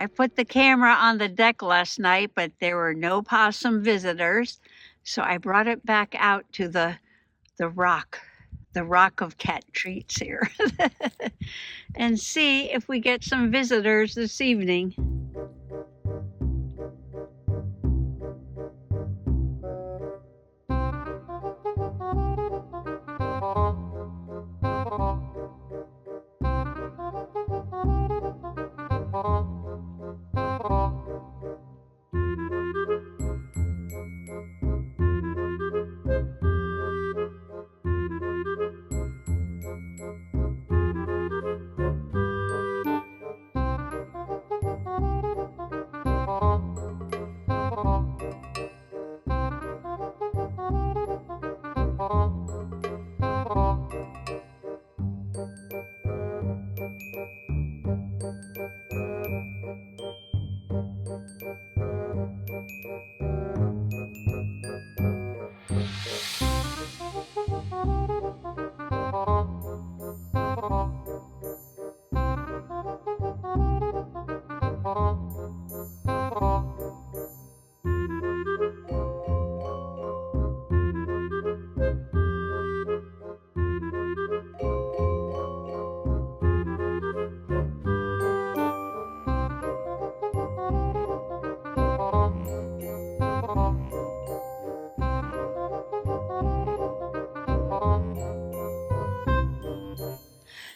I put the camera on the deck last night, but there were no possum visitors. So I brought it back out to the rock of cat treats here and see if we get some visitors this evening.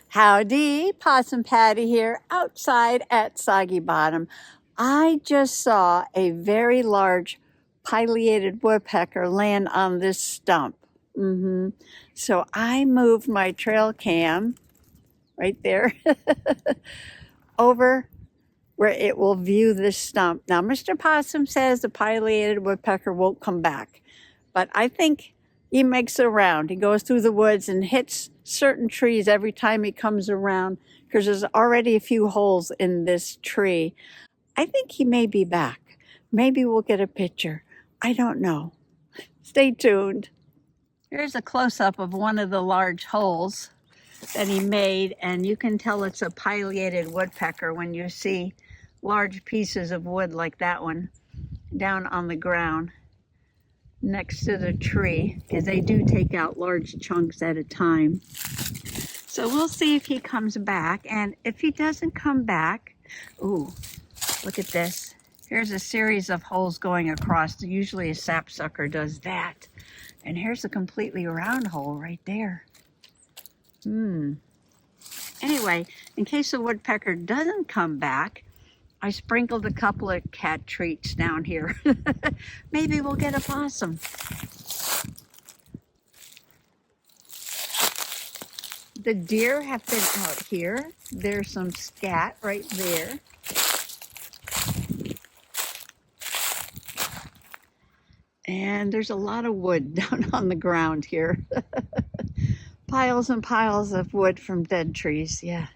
Howdy, Possum Patty here outside at Soggy Bottom. I just saw a very large pileated woodpecker land on this stump. So I moved my trail cam right there over where it will view this stump. Now, Mr. Possum says the pileated woodpecker won't come back, but I think he makes it around. He goes through the woods and hits certain trees every time he comes around because there's already a few holes in this tree. I think he may be back. Maybe we'll get a picture. I don't know. Stay tuned. Here's a close-up of one of the large holes that he made, and you can tell it's a pileated woodpecker when you see large pieces of wood like that one down on the ground next to the tree, because they do take out large chunks at a time. So we'll see if he comes back, and if he doesn't come back, ooh, look at this. Here's a series of holes going across. Usually a sapsucker does that. And here's a completely round hole right there. Anyway, in case the woodpecker doesn't come back, I sprinkled a couple of cat treats down here. Maybe we'll get a possum. The deer have been out here. There's some scat right there. And there's a lot of wood down on the ground here. Piles and piles of wood from dead trees, yeah.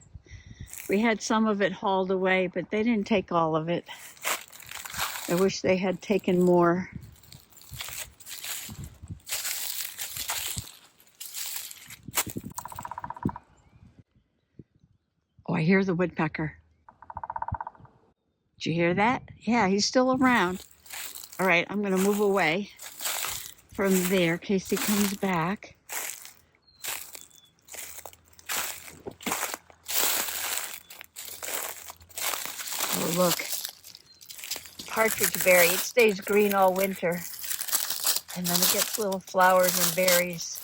We had some of it hauled away, but they didn't take all of it. I wish they had taken more. Oh, I hear the woodpecker. Did you hear that? Yeah, he's still around. All right, I'm gonna move away from there in case he comes back. Oh, look, partridge berry. It stays green all winter, and then it gets little flowers and berries.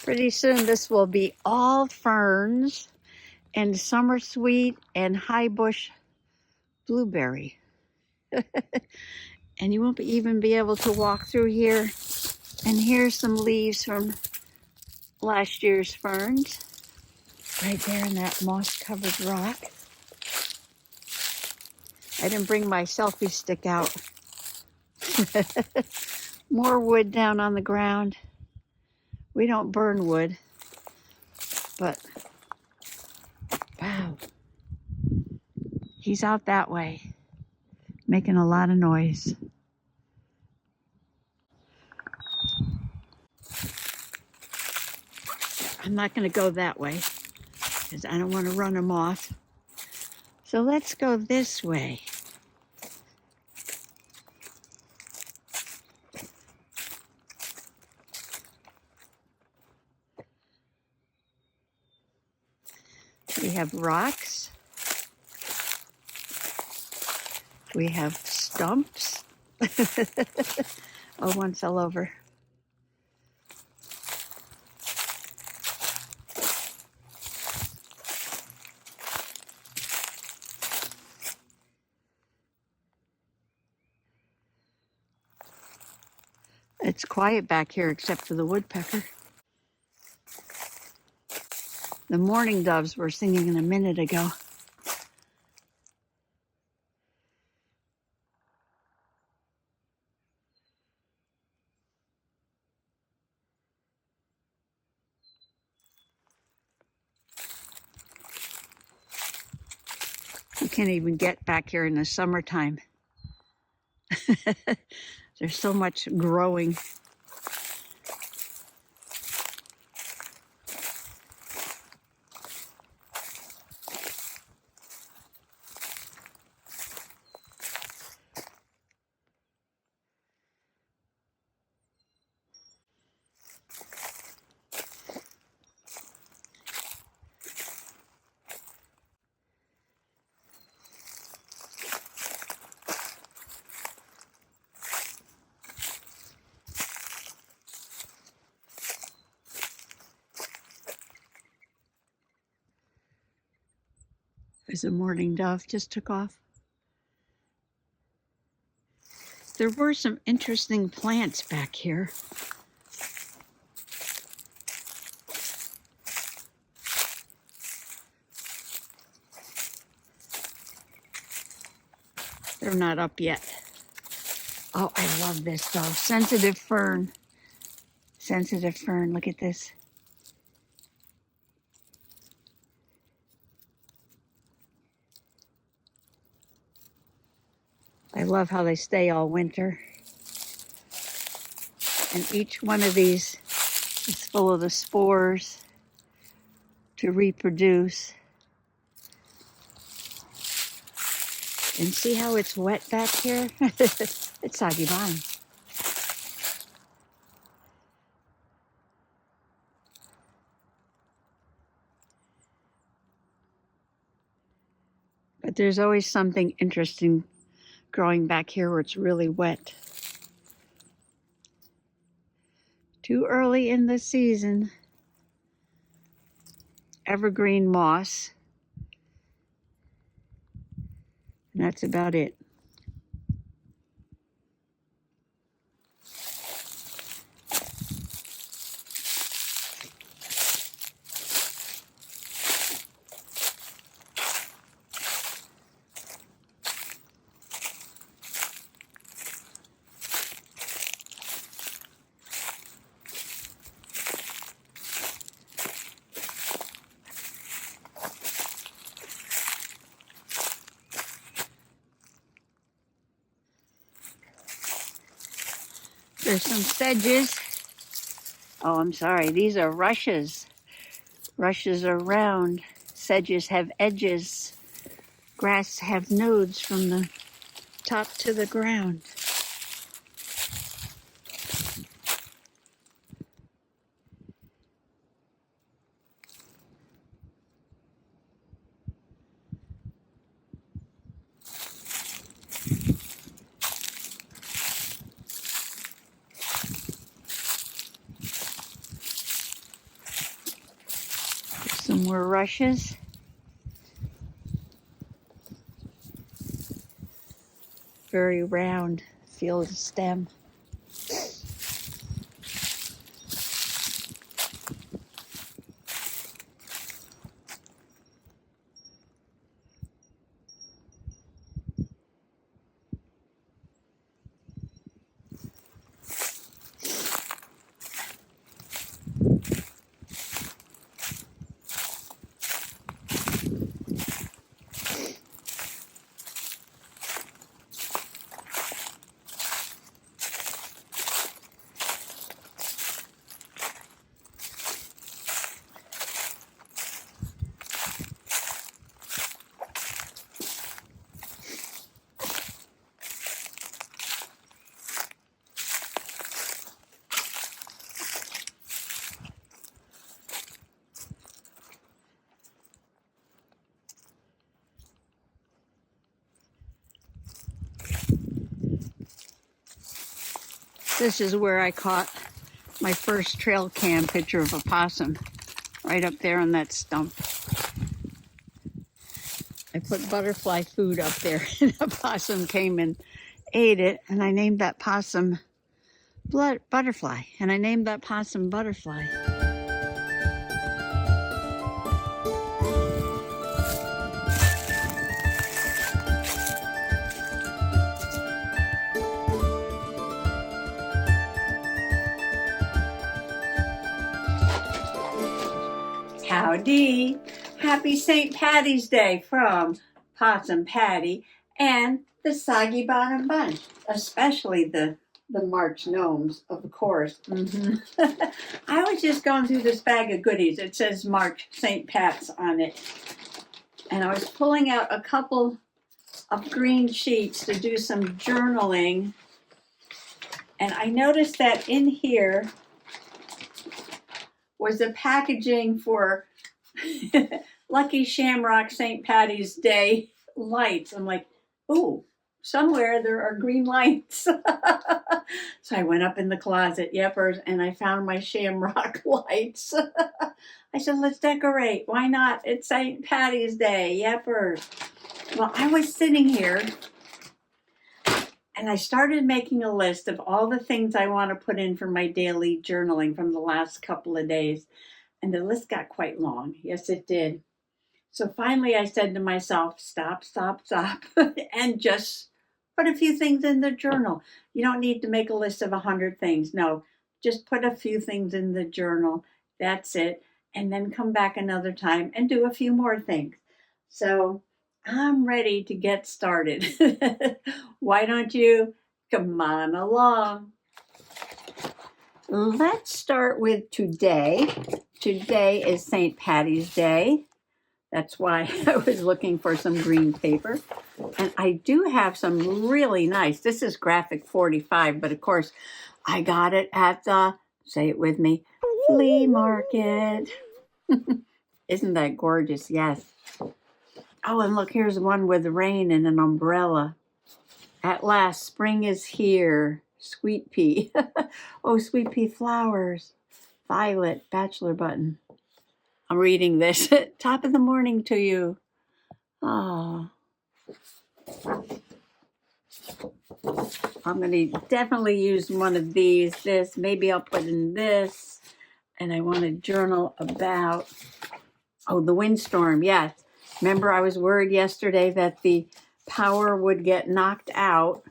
Pretty soon this will be all ferns and summer sweet and high bush blueberry. And you won't even be able to walk through here. And here's some leaves from last year's ferns, right there in that moss-covered rock. I didn't bring my selfie stick out. More wood down on the ground. We don't burn wood, but wow, he's out that way, making a lot of noise. I'm not going to go that way because I don't want to run them off. So let's go this way. We have rocks. We have stumps. Oh, one fell over. It's quiet back here except for the woodpecker. The mourning doves were singing a minute ago. You can't even get back here in the summertime. There's so much growing. There's a mourning dove, just took off. There were some interesting plants back here. They're not up yet. Oh, I love this though. Sensitive fern. Sensitive fern, look at this. I love how they stay all winter. And each one of these is full of the spores to reproduce. And see how it's wet back here? It's Soggy Bottom. But there's always something interesting growing back here where it's really wet. Too early in the season. Evergreen moss. And that's about it. There's some sedges. Oh, I'm sorry. These are rushes. Rushes are round. Sedges have edges. Grass have nodes from the top to the ground. Some more rushes. Very round, feel the stem. This is where I caught my first trail cam picture of a possum, right up there on that stump. I put butterfly food up there and a possum came and ate it, and I named that possum Butterfly, and I named that possum Butterfly. Howdy! Happy St. Patty's Day from Possum Patty and the Soggy Bottom Bunch, especially the March gnomes, of course. I was just going through this bag of goodies. It says March St. Pat's on it. And I was pulling out a couple of green sheets to do some journaling. And I noticed that in here was the packaging for Lucky Shamrock St. Patty's Day lights. I'm like, ooh, somewhere there are green lights. So I went up in the closet, yepers, and I found my shamrock lights. I said, let's decorate. Why not? It's St. Patty's Day, yepers. Well, I was sitting here and I started making a list of all the things I want to put in for my daily journaling from the last couple of days. And the list got quite long. Yes, it did. So finally I said to myself, stop, and just put a few things in the journal. You don't need to make a list of 100 things. No, just put a few things in the journal. That's it. And then come back another time and do a few more things. So I'm ready to get started. Why don't you come on along? Let's start with today. Today is St. Patty's Day. That's why I was looking for some green paper. And I do have some really nice, this is graphic 45, but of course I got it at the, say it with me, flea market. Isn't that gorgeous? Yes. Oh, and look, here's one with rain and an umbrella. At last, spring is here. Sweet pea. Oh, sweet pea flowers. Violet, bachelor button. I'm reading this at top of the morning to you. Oh. I'm going to definitely use one of these. This, maybe I'll put in this. And I want to journal about, oh, the windstorm. Yes. Remember, I was worried yesterday that the power would get knocked out.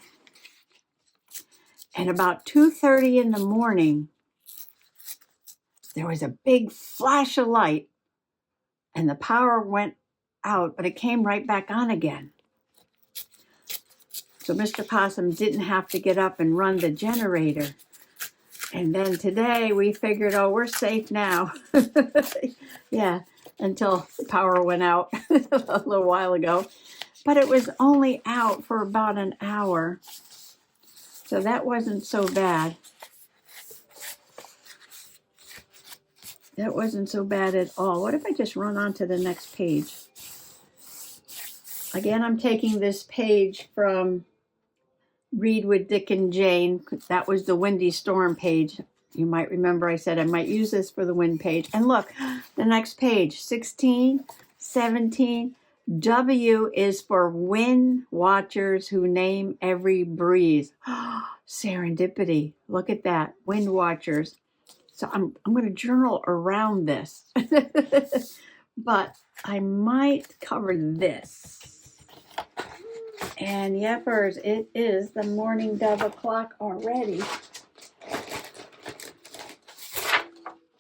And about 2:30 in the morning, there was a big flash of light and the power went out, but it came right back on again. So Mr. Possum didn't have to get up and run the generator. And then today we figured, oh, we're safe now. Yeah, until the power went out a little while ago. But it was only out for about an hour. So that wasn't so bad. That wasn't so bad at all. What if I just run on to the next page? Again, I'm taking this page from Read with Dick and Jane. That was the windy storm page. You might remember I said I might use this for the wind page. And look, the next page, 16, 17. W is for wind watchers who name every breeze. Serendipity. Look at that. Wind watchers. So I'm going to journal around this. But I might cover this. And yepers, it is the morning dove o'clock already.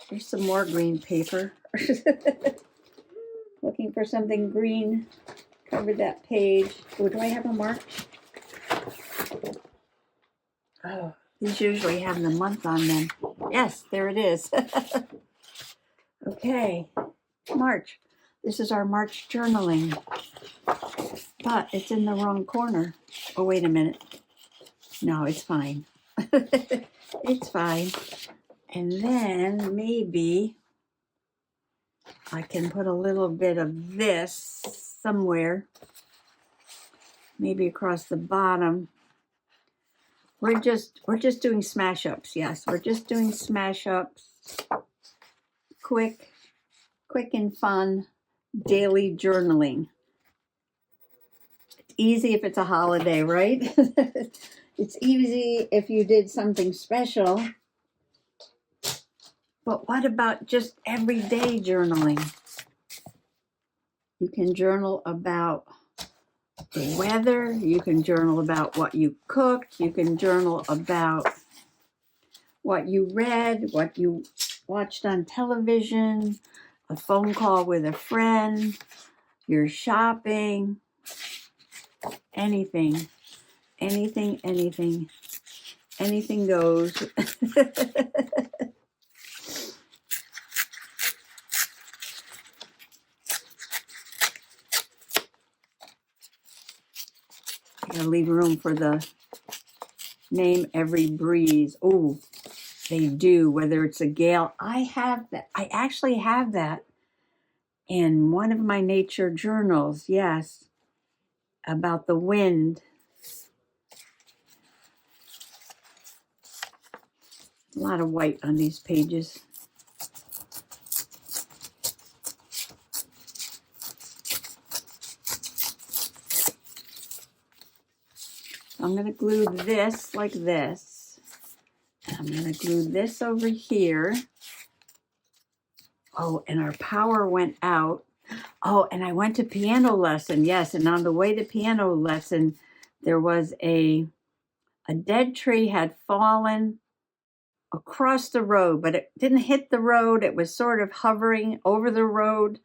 There's some more green paper. Looking for something green. Covered that page. Oh, do I have a mark? Oh, these usually have the month on them. Yes, there it is. Okay, March. This is our March journaling. But it's in the wrong corner. Oh, wait a minute. No, it's fine. It's fine. And then maybe I can put a little bit of this somewhere. Maybe across the bottom. we're just doing smash ups. Yes, we're just doing smash ups. Quick and fun daily journaling. It's easy if it's a holiday, right? It's easy if you did something special. But what about just everyday journaling? You can journal about the weather. You can journal about what you cooked. You can journal about what you read, what you watched on television, a phone call with a friend, your shopping, anything, anything goes. Gotta leave room for the name every breeze. Oh, they do, whether it's a gale. I have that. I actually have that in one of my nature journals. Yes, about the wind. A lot of white on these pages. I'm going to glue this like this. I'm going to glue this over here. Oh, and our power went out. Oh, and I went to piano lesson. Yes, and on the way to piano lesson, there was a dead tree had fallen across the road, but it didn't hit the road. It was sort of hovering over the road.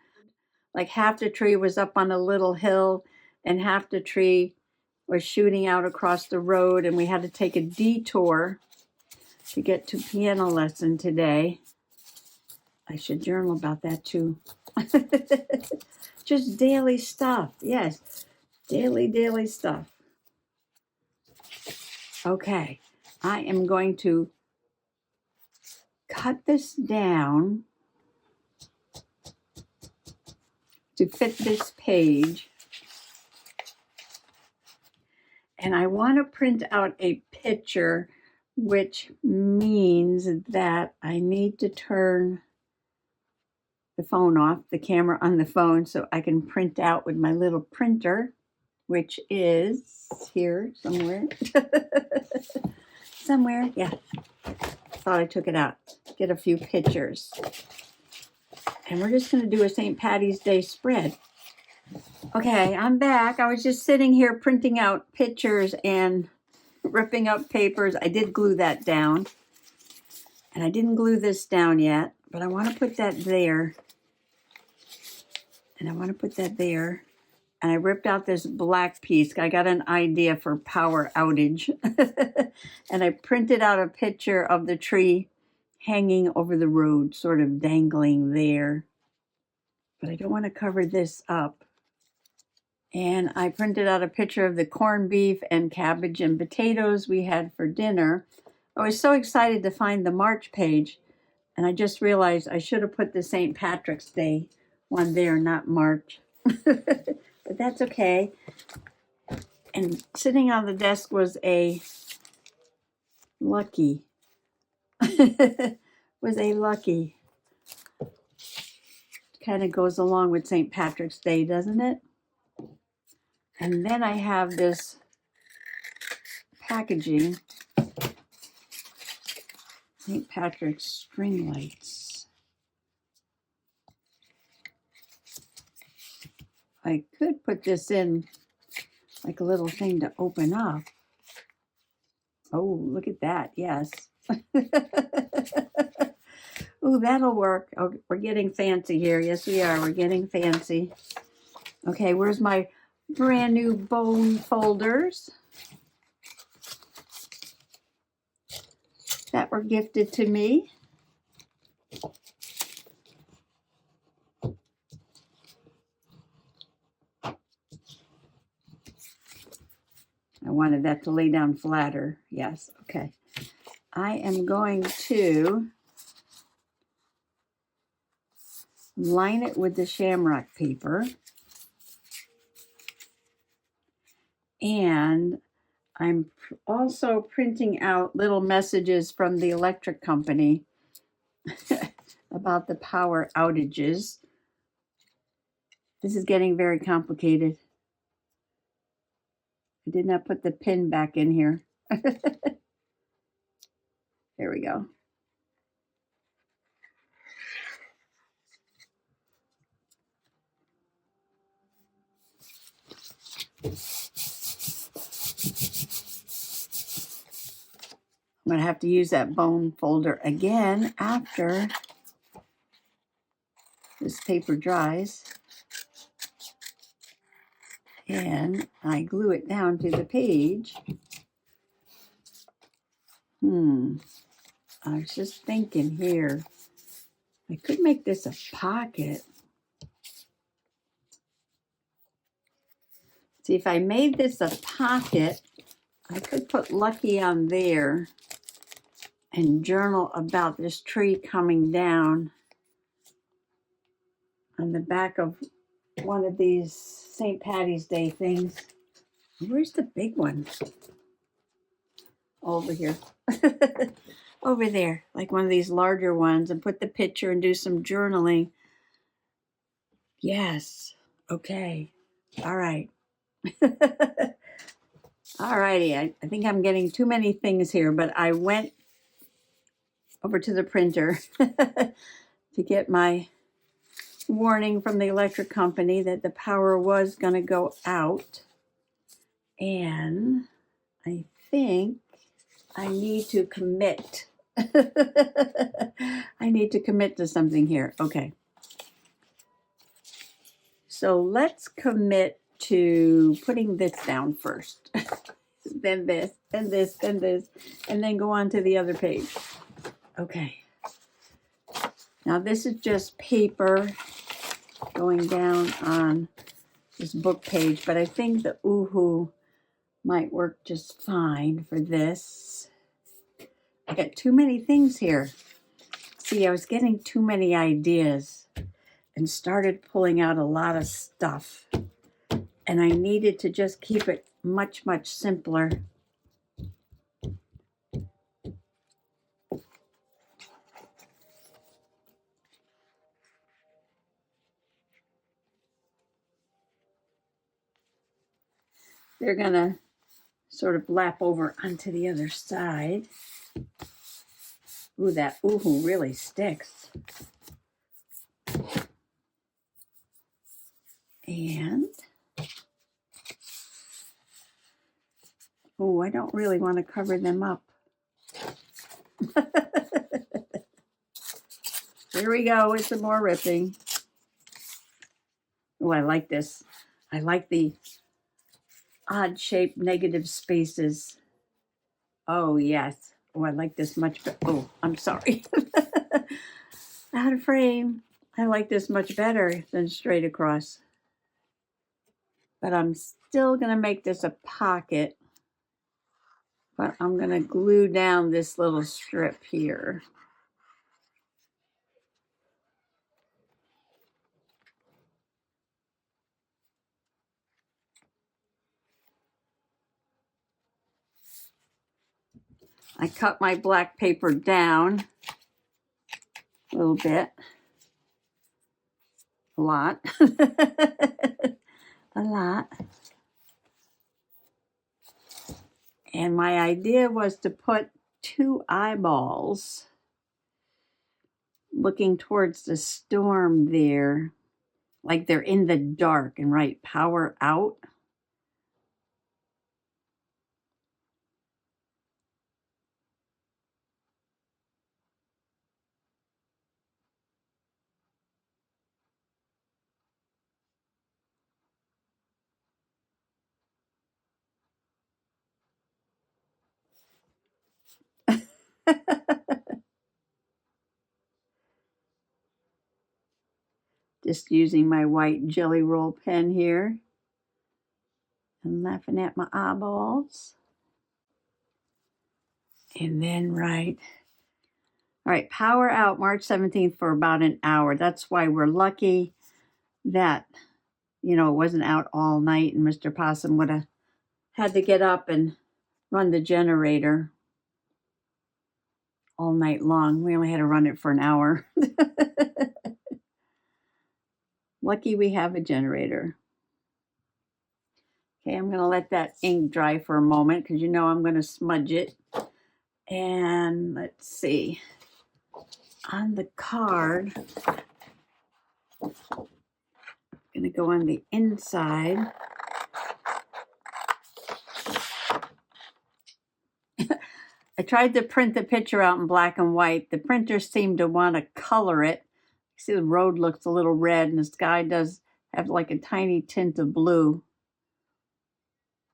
Like half the tree was up on a little hill and half the tree was shooting out across the road, and we had to take a detour to get to piano lesson today. I should journal about that too. Just daily stuff. Yes, daily stuff. Okay, I am going to cut this down to fit this page. And I want to print out a picture, which means that I need to turn the phone off, the camera on the phone, so I can print out with my little printer, which is here somewhere. Somewhere, yeah. Thought I took it out. Get a few pictures. And we're just going to do a St. Patty's Day spread. Okay, I'm back. I was just sitting here printing out pictures and ripping up papers. I did glue that down. And I didn't glue this down yet, but I want to put that there. And I want to put that there. And I ripped out this black piece. I got an idea for power outage. And I printed out a picture of the tree hanging over the road, sort of dangling there. But I don't want to cover this up. And I printed out a picture of the corned beef and cabbage and potatoes we had for dinner. I was so excited to find the March page, and I just realized I should have put the St. Patrick's Day one there, not March. But that's okay. And sitting on the desk was a lucky. Kind of goes along with St. Patrick's Day, doesn't it? And then I have this packaging, St. Patrick's string lights. I could put this in like a little thing to open up. Oh, look at that. Yes. Oh, that'll work. Oh, we're getting fancy here. Yes, we are. We're getting fancy. Okay, where's my brand new bone folders that were gifted to me? I wanted that to lay down flatter. Yes, okay. I am going to line it with the shamrock paper. And I'm also printing out little messages from the electric company about the power outages. This is getting very complicated. I did not put the pin back in here. There we go. I'm going to have to use that bone folder again after this paper dries. And I glue it down to the page. I was just thinking here, I could make this a pocket. See, if I made this a pocket, I could put Lucky on there and journal about this tree coming down on the back of one of these St. Patty's Day things. Where's the big one? Over here. Over there, like one of these larger ones, and put the picture and do some journaling. Yes. Okay. All right. All righty. I think I'm getting too many things here, but I went over to the printer to get my warning from the electric company that the power was going to go out. And I think I need to commit. I need to commit to something here. Okay. So let's commit to putting this down first. Then this, then this, then this, and then go on to the other page. Okay. Now this is just paper going down on this book page, but I think the ooh-hoo might work just fine for this. I got too many things here. See, I was getting too many ideas and started pulling out a lot of stuff. And I needed to just keep it much, much simpler. They're going to sort of lap over onto the other side. Ooh, that ooh-hoo really sticks. And, oh, I don't really want to cover them up. Here we go with some more ripping. Oh, I like this. I like the odd-shaped negative spaces. Oh, yes. Oh, I like this much better. Oh, I'm sorry. Out of frame. I like this much better than straight across. But I'm still going to make this a pocket. But I'm going to glue down this little strip here. I cut my black paper down a little bit. A lot. A lot. And my idea was to put two eyeballs looking towards the storm there, like they're in the dark, and write power out. Just using my white jelly roll pen here and laughing at my eyeballs. And then write, all right, power out March 17th for about an hour. That's why we're lucky that, you know, it wasn't out all night and Mr. Possum would have had to get up and run the generator all night long. We only had to run it for an hour. Lucky we have a generator. Okay, I'm going to let that ink dry for a moment because you know I'm going to smudge it. And let's see. On the card, I'm going to go on the inside. I tried to print the picture out in black and white. The printer seemed to want to color it. See, the road looks a little red and the sky does have like a tiny tint of blue.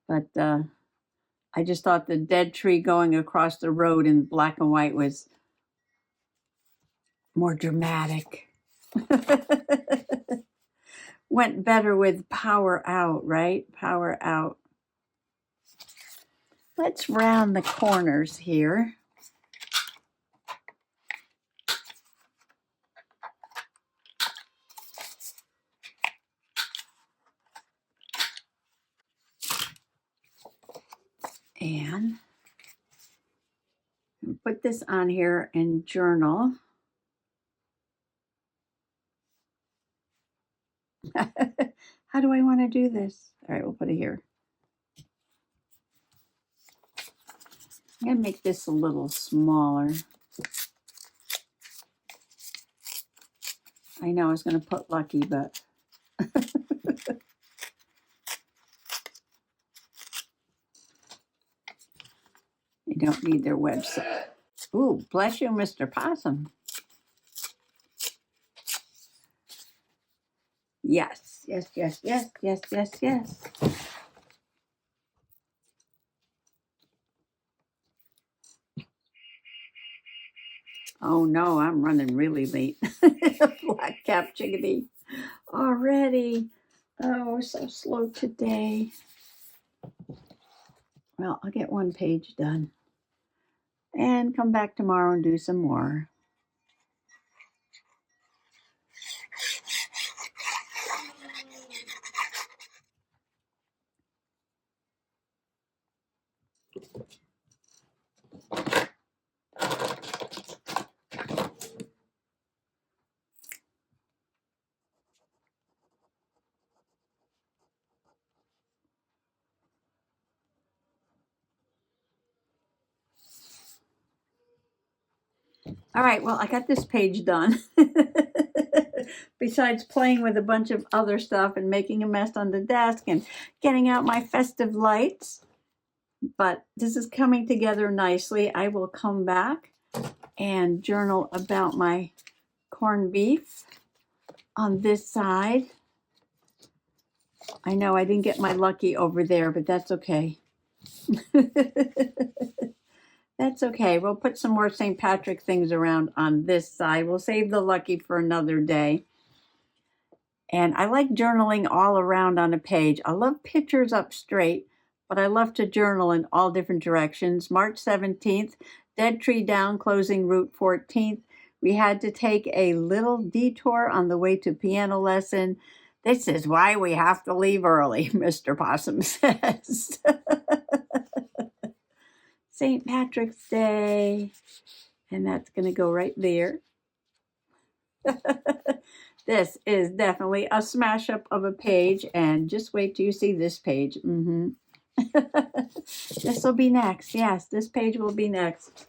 But I just thought the dead tree going across the road in black and white was more dramatic. Went better with power out, right? Power out. Let's round the corners here. And put this on here and journal. How do I want to do this? All right, we'll put it here. I'm going to make this a little smaller. I know I was going to put Lucky, but they don't need their website. Ooh, bless you, Mr. Possum. Yes, yes, yes, yes, yes, yes, yes. Oh no, I'm running really late. Black cap chickadee already. Oh, so slow today. Well, I'll get one page done and come back tomorrow and do some more. All right, well, I got this page done. Besides playing with a bunch of other stuff and making a mess on the desk and getting out my festive lights. But this is coming together nicely. I will come back and journal about my corned beef on this side. I know I didn't get my Lucky over there, but that's okay. That's okay. We'll put some more St. Patrick things around on this side. We'll save the Lucky for another day. And I like journaling all around on a page. I love pictures up straight, but I love to journal in all different directions. March 17th, dead tree down, closing Route 14th. We had to take a little detour on the way to piano lesson. This is why we have to leave early, Mr. Possum says. St. Patrick's Day. And that's going to go right there. This is definitely a smash up of a page. And just wait till you see this page. This will be next. Yes, this page will be next.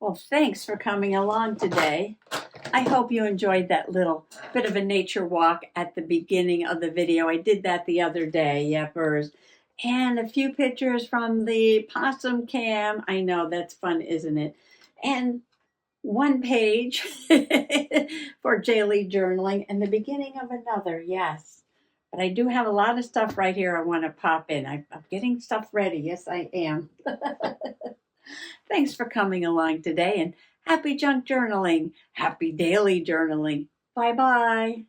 Well, thanks for coming along today. I hope you enjoyed that little bit of a nature walk at the beginning of the video. I did that the other day, yepers. And a few pictures from the Possum Cam. I know, that's fun, isn't it? And one page for daily journaling and the beginning of another, yes. But I do have a lot of stuff right here I want to pop in. I'm getting stuff ready. Yes, I am. Thanks for coming along today and happy junk journaling. Happy daily journaling. Bye-bye.